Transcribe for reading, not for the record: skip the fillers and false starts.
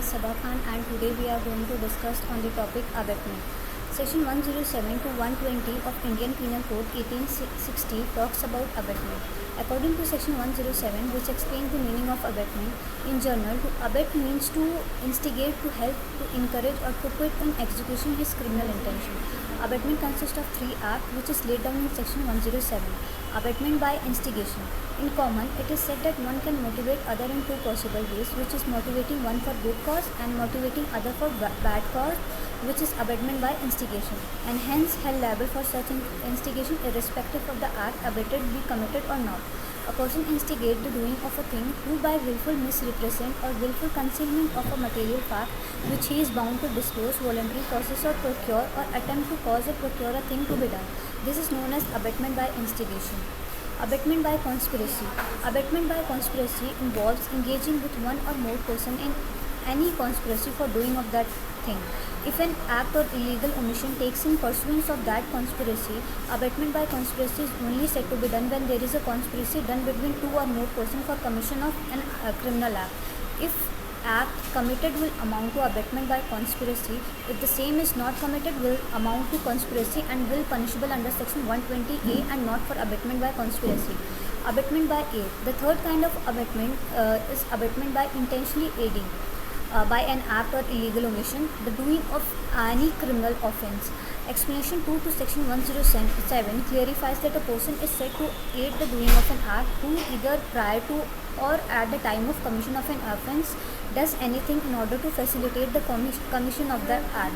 Sabah Khan and today we are going to discuss on the topic abetment. Section 107 to 120 of Indian Penal Code 1860 talks about abetment. According to Section 107, which explains the meaning of abetment, in general, to abet means to instigate, to help, to encourage or to put in execution his criminal intention. Abetment consists of three acts which is laid down in Section 107. Abetment by instigation. In common, it is said that one can motivate other in two possible ways, which is motivating one for good cause and motivating other for bad cause, which is abetment by instigation, and hence held liable for such instigation irrespective of the act abetted be committed or not. A person instigates the doing of a thing who by willful misrepresent or willful concealment of a material fact which he is bound to disclose, voluntarily possess or procure or attempt to cause or procure a thing to be done. This is known as abetment by instigation. Abetment by conspiracy. Abetment by conspiracy involves engaging with one or more person in any conspiracy for doing of that thing. If an act or illegal omission takes in pursuance of that conspiracy, abetment by conspiracy is only said to be done when there is a conspiracy done between two or more persons for commission of a criminal act. If act committed will amount to abetment by conspiracy, if the same is not committed will amount to conspiracy and will punishable under section 120A and not for abetment by conspiracy. Abetment by aid. The third kind of abetment is abetment by intentionally aiding by an act or illegal omission the doing of any criminal offence. Explanation 2 to section 107 clarifies that a person is said to aid the doing of an act who either prior to or at the time of commission of an offence does anything in order to facilitate the commission of that act.